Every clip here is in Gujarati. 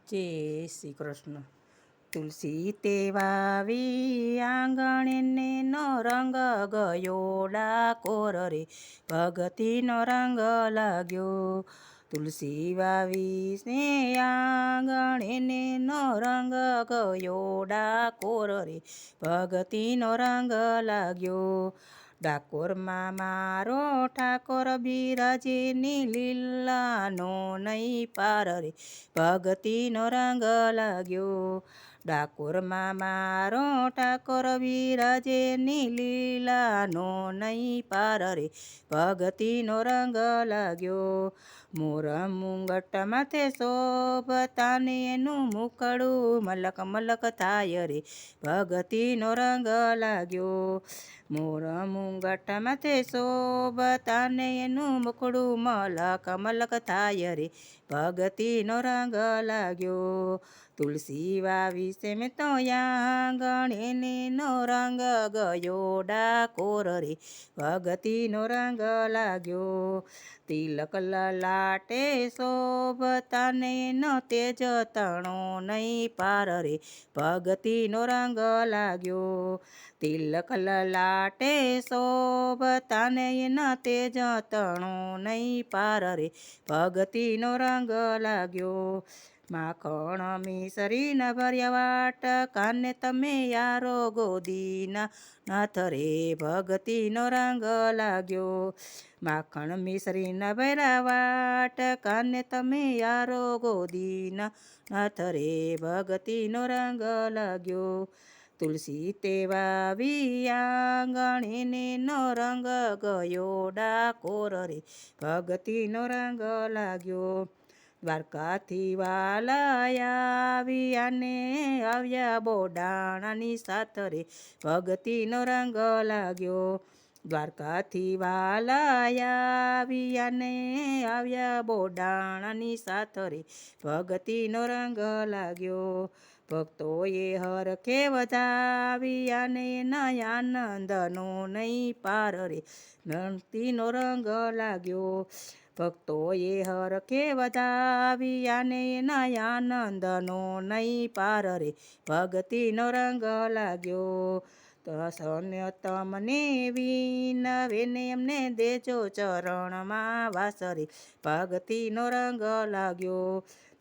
જય શ્રી કૃષ્ણ. તુલસી તે વાવી આંગણે નો રંગ ગયો ડાકોર રે, ભગતીનો રંગ લાગ્યો. તુલસી વાવી ને આંગણે નો રંગ ગયો ડાકોર રે, ભગતીનો રંગ લાગ્યો. ડાકોરમાં મારો ઠાકોર બિરાજે ની લીલાનો નહીં પાર રે, ભગતીનો રંગ લાગ્યો. ડાકોરમાં મારો ઠાકોર બિરાજે ની લીલાનો નહીં પાર રે, ભગતીનો રંગ લાગ્યો. મોર મુંગટ માથે શોભતાને એનું મુખડું મલક મલક થાય રે, ભગતીનો રંગ લાગ્યો. મોર મુંગટ માથે શોભતાને એનું મુખડું મલક મલક થાય રે, ભગતીનો રંગ લાગ્યો. તુલસી વાવી છે મેં તો આંગણે નો રંગ ગયો ડાકોર રે, ભગતીનો રંગ લાગ્યો. તિલક લલાટે શોભતાને એનો તેજ તણો નહીં પાર રે, ભગતીનો રંગ લાગ્યો. તિલક લલાટે શોભતાને એના તેજ તણો નહીં પાર રે, ભગતીનો રંગ લાગ્યો. માખણ મિસરીના ભર્યા વાટકાને તમે યારો ગોદીના નાથ રે, ભગતીનો રંગ લાગ્યો. માખણ મિસરીના ભર્યા વાટકાને તમે યારો ગોદીના નાથ રે, ભગતીનો રંગ લાગ્યો. તુલસી તે વાવી આંગણે નો રંગ ગયો ડાકોર રે, ભગતીનો રંગ લાગ્યો. દ્વારકાથી વાલા આવ્યાને આવ્યા બોડાણાની સાથ રે, ભગતીનો રંગ લાગ્યો. દ્વારકાથી વાલા આવ્યાને આવ્યા બોડાણાની સાથ રે, ભગતીનો રંગ લાગ્યો. ભક્તોએ હરખે વધાવ્યાને એના આનંદનો નહીં પાર રે, ભક્તિનો રંગ લાગ્યો. ભક્તોએ હરખે વધાવ્યાને એના આનંદનો નહીં પાર રે, ભક્તિનો રંગ લાગ્યો. તસને તમને વિનવે ને એમને દેજો ચરણમાં વાસ રે, ભક્તિનો રંગ લાગ્યો.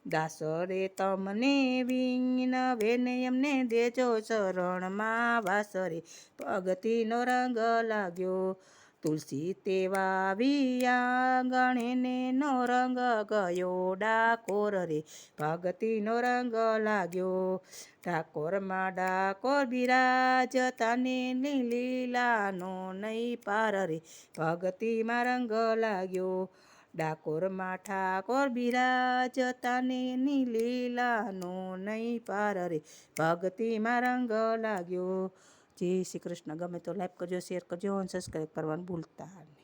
દાસ રે તમને વિનવે ને એમને દેજો ચરણમાં વાસ રે, ભક્તિનો રંગ લાગ્યો. તુલસી તે વાવી આંગણે નો રંગ ગયો ડાકોર રે, ભગતીનો રંગ લાગ્યો. ઠાકોરમાં ડાકોર બિરાજતાને લીલાનો નહીં પાર રે, ભગતીમાં રંગ લાગ્યો. ડાકોરમાં ઠાકોર બિરાજતાને લીલાનો નહીં પાર રે, ભગતીમાં રંગ લાગ્યો. જય શ્રી કૃષ્ણ. ગમે તો લાઈક કરજો, શેર કરજો અને સબસ્ક્રાઈબ કરવાનું ભૂલતા નહીં.